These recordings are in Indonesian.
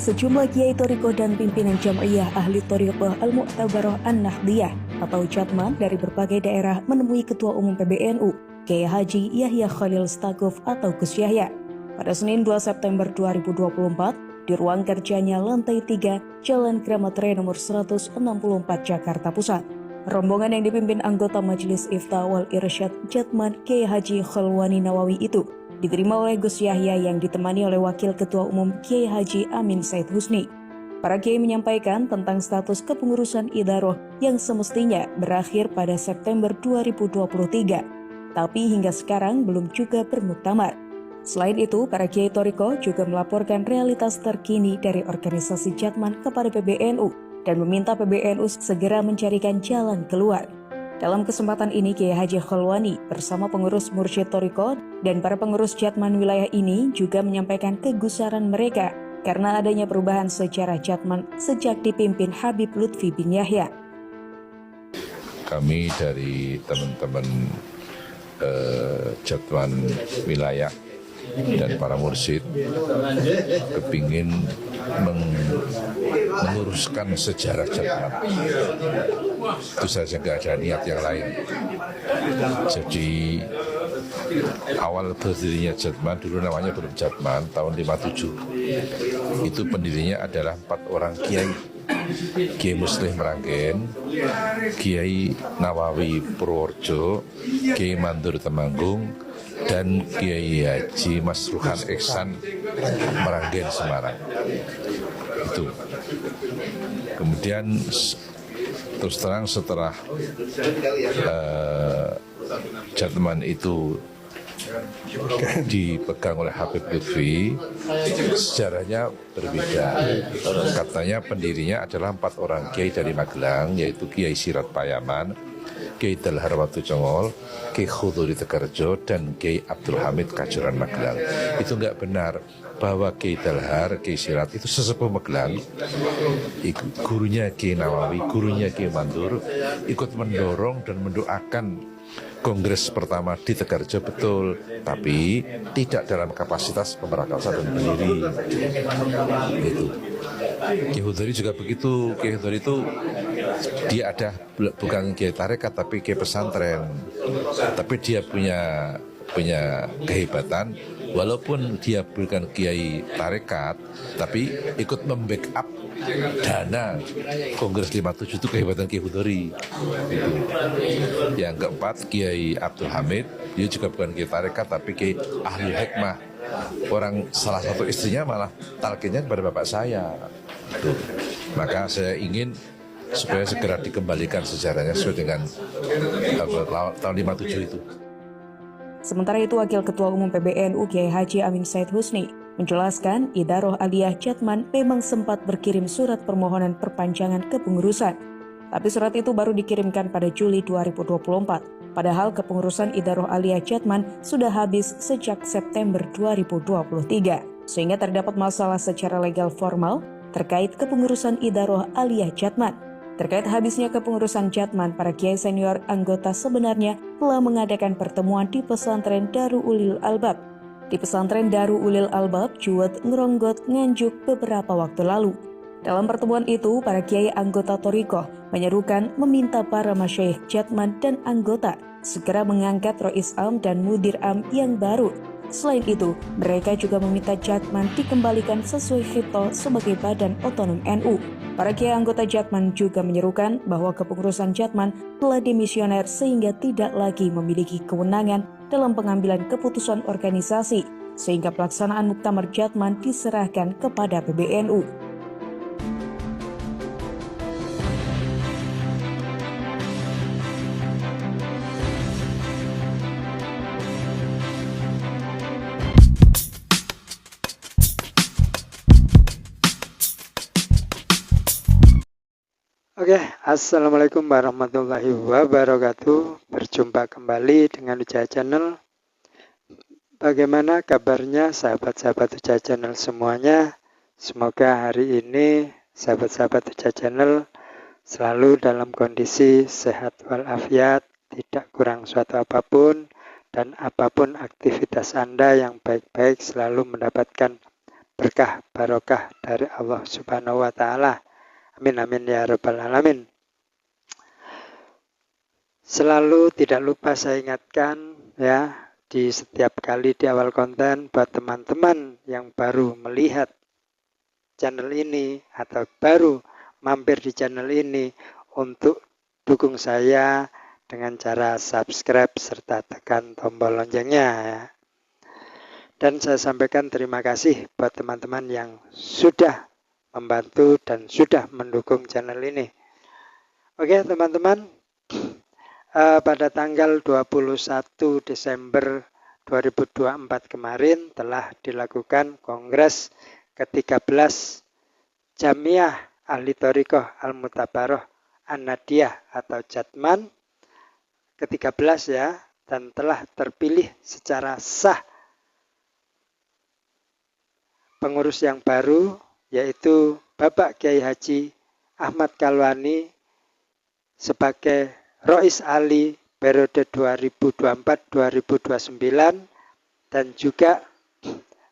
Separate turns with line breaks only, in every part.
Sejumlah kiai Thariqah dan pimpinan Jam'iyah Ahli Thariqah Al-Mu'tabarah An-Nahdiyah atau Jatman dari berbagai daerah menemui Ketua Umum PBNU, Kiai Haji Yahya Khalil Stakuf atau Gus Yahya pada Senin 2 September 2024 di ruang kerjanya lantai 3 Jalan Kramat Raya nomor 164 Jakarta Pusat. Rombongan yang dipimpin anggota Majelis Ifta wal Irsyad Jatman Kiai Haji Khalwani Nawawi itu diterima oleh Gus Yahya yang ditemani oleh Wakil Ketua Umum Kiai Haji Amin Said Husni. Para kiai menyampaikan tentang status kepengurusan Idaroh yang semestinya berakhir pada September 2023, tapi hingga sekarang belum juga bermuktamar. Selain itu, para kiai Thariqah juga melaporkan realitas terkini dari organisasi Jatman kepada PBNU dan meminta PBNU segera mencarikan jalan keluar. Dalam kesempatan ini, Kiai Haji Khalwani bersama pengurus Mursyid Thariqah dan para pengurus Jatman wilayah ini juga menyampaikan kegusaran mereka karena adanya perubahan sejarah Jatman sejak dipimpin Habib Lutfi bin Yahya.
Kami dari teman-teman Jatman wilayah dan para mursyid kepingin menguruskan sejarah Jatman. Itu saja, nggak ada niat yang lain. Jadi awal berdirinya Jatman, dulu namanya belum Jatman, tahun 57. Itu pendirinya adalah 4 orang kiai. Kiai Muslim Meranggen, Kiai Nawawi Purworejo, Kiai Mandur Temanggung, dan Kiai Haji Masruhan Ihsan Meranggen Semarang. Itu. Kemudian terus terang setelah Jatman itu dipegang oleh Habib Lutfi, sejarahnya berbeda. Katanya pendirinya adalah 4 orang kiai dari Magelang, yaitu Kiai Sirat Payaman, Kiai Dalhar Watu Congol, Kiai Khuduri Tegarjo, dan Kiai Abdul Hamid Kajuran Magelang. Itu enggak benar bahwa Kiai Dalhar, Kiai Sirat itu sesepuh Magelang. Gurunya Kiai Nawawi, gurunya Kiai Mandur ikut mendorong dan mendoakan Kongres pertama di Tegarjo, betul, tapi tidak dalam kapasitas pemerakasa dan pendiri. Itu. Kiai Hudori juga begitu. Kiai Hudori itu dia ada bukan kiai tarekat tapi kiai pesantren. Tapi dia punya kehebatan, walaupun dia bukan kiai tarekat, tapi ikut membackup dana Kongres 57 itu kehebatan Kiai Hudori. Gitu. Yang keempat, Kiai Abdul Hamid, dia juga bukan kiai tarekat tapi kiai ahli hikmah. Salah satu istrinya malah talqinnya kepada bapak saya. Gitu. Maka saya ingin supaya segera dikembalikan sejarahnya sesuai dengan tahun 57 itu.
Sementara itu, Wakil Ketua Umum PBNU Kiai Haji Amin Said Husni menjelaskan Idaroh Aliyah Jatman memang sempat berkirim surat permohonan perpanjangan kepengurusan. Tapi surat itu baru dikirimkan pada Juli 2024. Padahal kepengurusan Idaroh Aliyah Jatman sudah habis sejak September 2023. Sehingga terdapat masalah secara legal formal terkait kepengurusan Idaroh Aliyah Jatman. Terkait habisnya kepengurusan Jatman, para kiai senior anggota sebenarnya telah mengadakan pertemuan di pesantren Darul Ulil Albab. Di pesantren Darul Ulil Albab, Juwet Ngeronggot, Nganjuk beberapa waktu lalu. Dalam pertemuan itu, para kiai anggota Thariqah menyerukan meminta para masyayikh Jatman dan anggota segera mengangkat Rois Am dan Mudir Am yang baru. Selain itu, mereka juga meminta Jatman dikembalikan sesuai khito sebagai badan otonom NU. Para kiai anggota Jatman juga menyerukan bahwa kepengurusan Jatman telah dimisioner sehingga tidak lagi memiliki kewenangan dalam pengambilan keputusan organisasi, sehingga pelaksanaan muktamar Jatman diserahkan kepada PBNU.
Oke, Assalamualaikum warahmatullahi wabarakatuh. Berjumpa kembali dengan Ujah Channel. Bagaimana kabarnya sahabat-sahabat Ujah Channel semuanya? Semoga hari ini sahabat-sahabat Ujah Channel selalu dalam kondisi sehat walafiat, tidak kurang suatu apapun, dan apapun aktivitas Anda yang baik-baik selalu mendapatkan berkah barokah dari Allah Subhanahu wa taala. Amin amin ya rabbal alamin. Selalu tidak lupa saya ingatkan ya, di setiap kali di awal konten, buat teman-teman yang baru melihat channel ini atau baru mampir di channel ini, untuk dukung saya dengan cara subscribe serta tekan tombol loncengnya ya. Dan saya sampaikan terima kasih buat teman-teman yang sudah membantu dan sudah mendukung channel ini. Oke teman-teman, pada tanggal 21 Desember 2024 kemarin telah dilakukan Kongres ke-13 Jamiah Ahli Thoriqoh Al-Mutabaroh An-Nadiyah atau Jatman ke-13 ya, dan telah terpilih secara sah pengurus yang baru, yaitu Bapak Kiai Haji Ahmad Kalwani sebagai Rois Ali periode 2024-2029, dan juga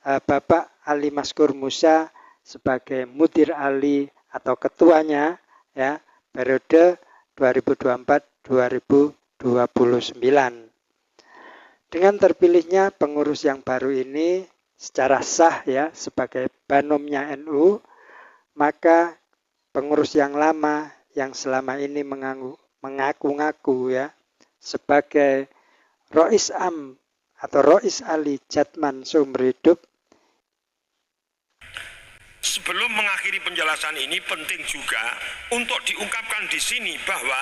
Bapak Ali Maskur Musa sebagai Mudir Ali atau ketuanya ya, periode 2024-2029. Dengan terpilihnya pengurus yang baru ini secara sah ya sebagai banomnya NU, maka pengurus yang lama yang selama ini mengaku-ngaku ya sebagai Rois Am atau Rois Ali Jatman seumur hidup.
Sebelum mengakhiri penjelasan ini, penting juga untuk diungkapkan di sini bahwa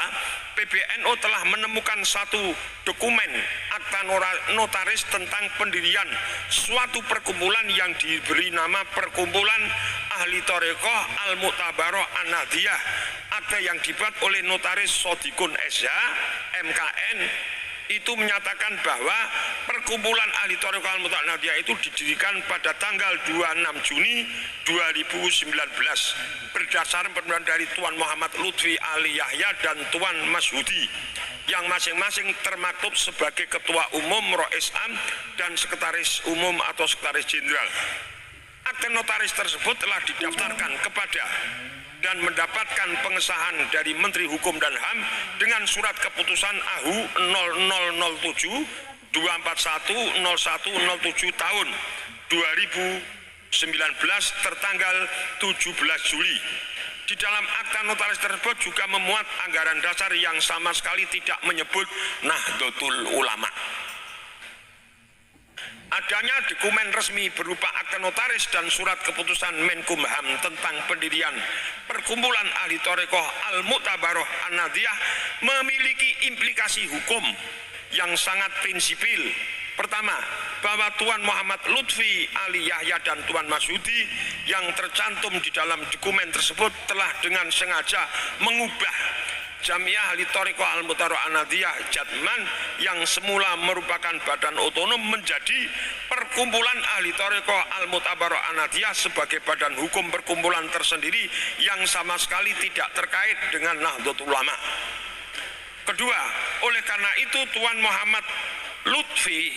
PBNU telah menemukan satu dokumen akta notaris tentang pendirian suatu perkumpulan yang diberi nama Perkumpulan Ahli Thoriqoh Al-Mutabaroh An-Nadiyah, akta yang dibuat oleh Notaris Sodikun SH MKN. Itu menyatakan bahwa Perkumpulan Ahli Thoriqoh Al-Mutabaroh An-Nadiyah itu didirikan pada tanggal 26 Juni 2019 berdasarkan permintaan dari Tuan Muhammad Lutfi Ali Yahya dan Tuan Masyudi, yang masing-masing termaktub sebagai Ketua Umum, Rois Am, dan Sekretaris Umum atau Sekretaris Jenderal. Akte notaris tersebut telah didaftarkan kepada dan mendapatkan pengesahan dari Menteri Hukum dan HAM dengan surat keputusan AHU 0007 241 0107 tahun 2019 tertanggal 17 Juli. Di dalam akta notaris tersebut juga memuat anggaran dasar yang sama sekali tidak menyebut Nahdlatul Ulama. Adanya dokumen resmi berupa akta notaris dan surat keputusan Menkumham tentang pendirian Perkumpulan Ahli Thoriqoh Al-Mutabaroh An-Nadiyah memiliki implikasi hukum yang sangat prinsipil. Pertama, bahwa Tuan Muhammad Lutfi Ali Yahya dan Tuan Masyudi yang tercantum di dalam dokumen tersebut telah dengan sengaja mengubah Jamiah Ahli Thoriqoh Al-Mutabaroh An-Nadiyah Jatman yang semula merupakan badan otonom menjadi Perkumpulan Ahli Thoriqoh Al-Mutabaroh An-Nadiyah sebagai badan hukum perkumpulan tersendiri yang sama sekali tidak terkait dengan Nahdlatul Ulama. Kedua, oleh karena itu Tuan Muhammad Lutfi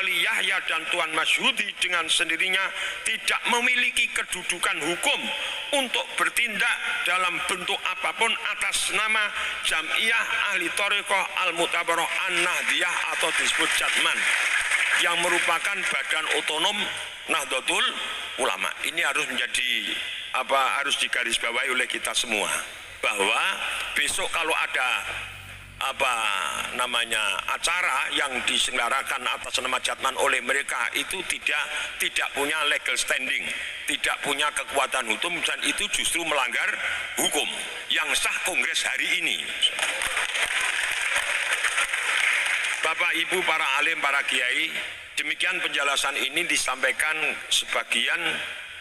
Ali Yahya dan Tuan Masyudi dengan sendirinya tidak memiliki kedudukan hukum untuk bertindak dalam bentuk apapun atas nama Jamiah Ahli Thoriqoh Al-Mutabaroh An-Nadiyah atau disebut Jatman yang merupakan badan otonom Nahdlatul Ulama. Ini harus menjadi harus digarisbawahi oleh kita semua, bahwa besok kalau ada acara yang diselenggarakan atas nama Jatman oleh mereka itu tidak punya legal standing, tidak punya kekuatan hukum, dan itu justru melanggar hukum yang sah Kongres hari ini. Bapak Ibu para alim, para kiai, demikian penjelasan ini disampaikan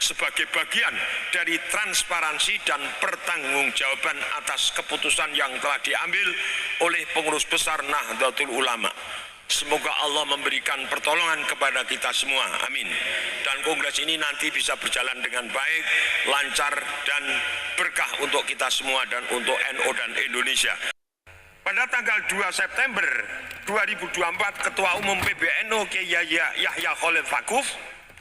sebagai bagian dari transparansi dan pertanggungjawaban atas keputusan yang telah diambil oleh pengurus besar Nahdlatul Ulama. Semoga Allah memberikan pertolongan kepada kita semua, amin. Dan kongres ini nanti bisa berjalan dengan baik, lancar, dan berkah untuk kita semua dan untuk NU dan Indonesia. Pada tanggal 2 September 2024, Ketua Umum PBNU Kiai Yahya Khalil Stakuf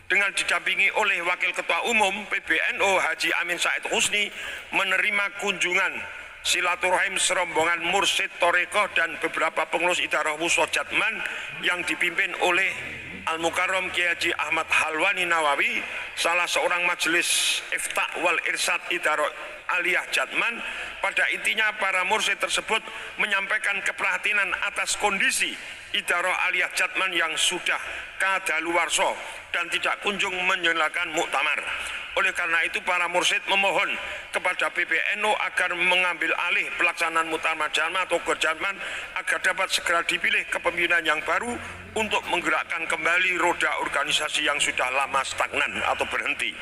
dengan didampingi oleh Wakil Ketua Umum PBNU Haji Amin Said Husni menerima kunjungan silaturahim serombongan mursyid Torekoh dan beberapa pengurus Idarah Wusto Jatman yang dipimpin oleh Al-Mukarram Kiai Haji Ahmad Halwani Nawawi, salah seorang majelis Iftah wal Irsad Idarah Aliyah Jatman. Pada intinya para mursyid tersebut menyampaikan keprihatinan atas kondisi Idarah Aliyah Jatman yang sudah kadaluwarsa dan tidak kunjung menyelenggarakan muktamar. Oleh karena itu para mursyid memohon kepada PBNU agar mengambil alih pelaksanaan muktamar Jatman atau Jatman agar dapat segera dipilih kepemimpinan yang baru untuk menggerakkan kembali roda organisasi yang sudah lama stagnan atau berhenti.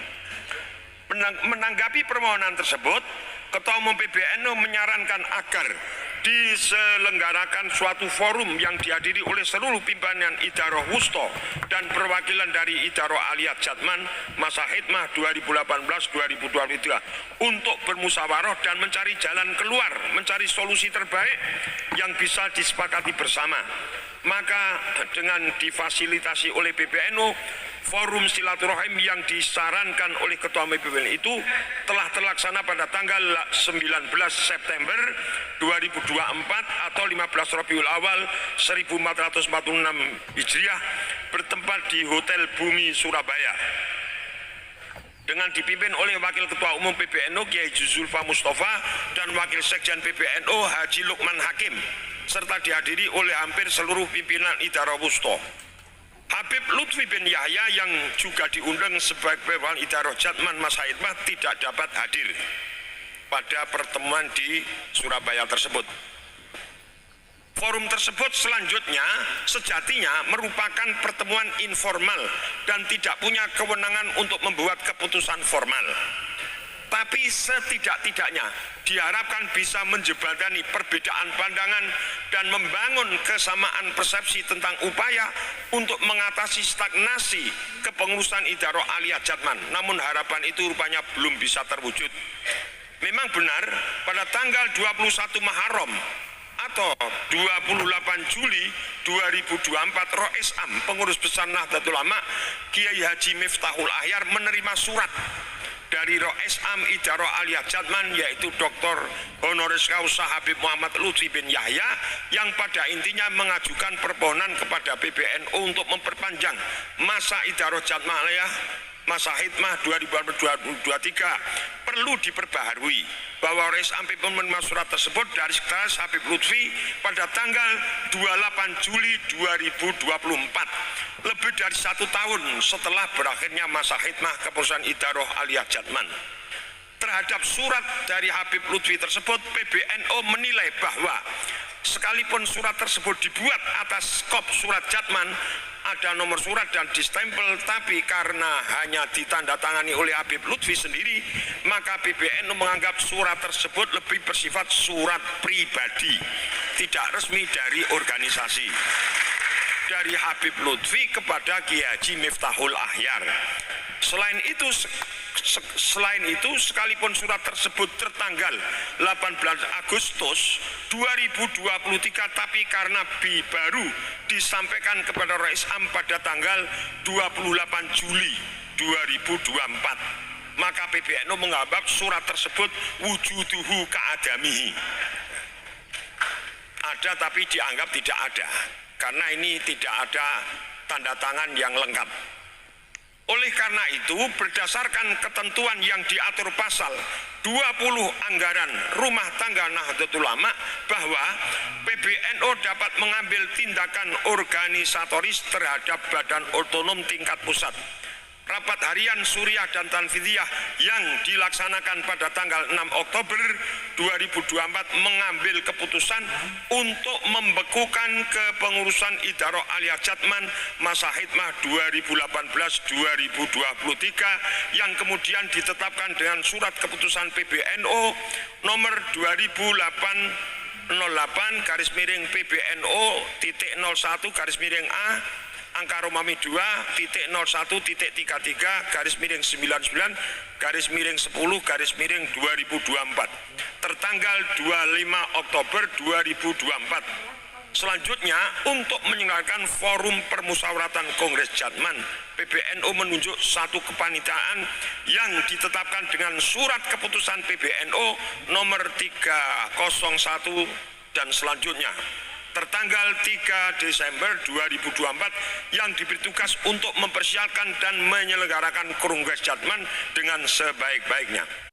Menanggapi permohonan tersebut, Ketua Umum PBNU menyarankan agar diselenggarakan suatu forum yang dihadiri oleh seluruh pimpinan Idarah Wusto dan perwakilan dari Idarah Aliyah Jatman masa khidmah 2018-2023 untuk bermusyawarah dan mencari jalan keluar, mencari solusi terbaik yang bisa disepakati bersama. Maka dengan difasilitasi oleh PBNU, forum silaturahim yang disarankan oleh Ketua Umum PBNU itu telah terlaksana pada tanggal 19 September 2024 atau 15 Rabiul Awal 1446 Hijriah bertempat di Hotel Bumi Surabaya dengan dipimpin oleh Wakil Ketua Umum PBNU Kiai Zulfa Mustafa dan Wakil Sekjen PBNU Haji Lukman Hakim, serta dihadiri oleh hampir seluruh pimpinan Idarah Wusto. Habib Lutfi bin Yahya yang juga diundang sebagai Pimpinan Idarah Jatman Masa Khidmah tidak dapat hadir pada pertemuan di Surabaya tersebut. Forum tersebut selanjutnya sejatinya merupakan pertemuan informal dan tidak punya kewenangan untuk membuat keputusan formal. Tapi setidak-tidaknya diharapkan bisa menjembatani perbedaan pandangan dan membangun kesamaan persepsi tentang upaya untuk mengatasi stagnasi kepengurusan Idarah Aliyah Jatman. Namun harapan itu rupanya belum bisa terwujud. Memang benar pada tanggal 21 Muharram atau 28 Juli 2024 Rois Am Pengurus Besar Nahdlatul Ulama Kiai Haji Miftahul Ahyar menerima surat dari Rois Am Idarah Aliyah Jatman yaitu Dr. Honoris Causa Habib Muhammad Lutfi bin Yahya yang pada intinya mengajukan permohonan kepada PBNU untuk memperpanjang masa Idarah Jatman Aliyah masa khidmah 2023 perlu diperbaharui bahwa Rois Am menerima surat tersebut dari Sekretaris Habib Lutfi pada tanggal 28 Juli 2024 lebih dari 1 tahun setelah berakhirnya masa khidmah kepengurusan Idarah Aliyah Jatman. Terhadap surat dari Habib Lutfi tersebut, PBNU menilai bahwa sekalipun surat tersebut dibuat atas kop surat Jatman, ada nomor surat dan distempel, tapi karena hanya ditandatangani oleh Habib Lutfi sendiri, maka PBNU menganggap surat tersebut lebih bersifat surat pribadi, tidak resmi dari organisasi. Dari Habib Lutfi kepada Kiai Haji Miftahul Ahyar. Selain itu, sekalipun surat tersebut tertanggal 18 Agustus 2023, tapi karena baru disampaikan kepada Rois Am pada tanggal 28 Juli 2024, maka PBNU menganggap surat tersebut wujuduhu ka'adamihi. Ada tapi dianggap tidak ada, karena ini tidak ada tanda tangan yang lengkap. Oleh karena itu, berdasarkan ketentuan yang diatur pasal 20 Anggaran Rumah Tangga Nahdlatul Ulama bahwa PBNU dapat mengambil tindakan organisatoris terhadap badan otonom tingkat pusat. Rapat harian Suriah dan Tanfidiyah yang dilaksanakan pada tanggal 6 Oktober 2024 mengambil keputusan untuk membekukan kepengurusan Idarah Aliyah Jatman masa khidmah 2018-2023 yang kemudian ditetapkan dengan surat keputusan PBNU nomor 2008/PBNU.01/A angka Romawi 2.01.33-99/10/2024 tertanggal 25 Oktober 2024 Selanjutnya, untuk menyelenggarakan forum permusyawaratan Kongres Jatman, PBNU menunjuk satu kepanitraan yang ditetapkan dengan surat keputusan PBNU nomor 301 dan selanjutnya. Tertanggal 3 Desember 2024 yang diberi tugas untuk mempersiapkan dan menyelenggarakan Kongres Jatman dengan sebaik-baiknya.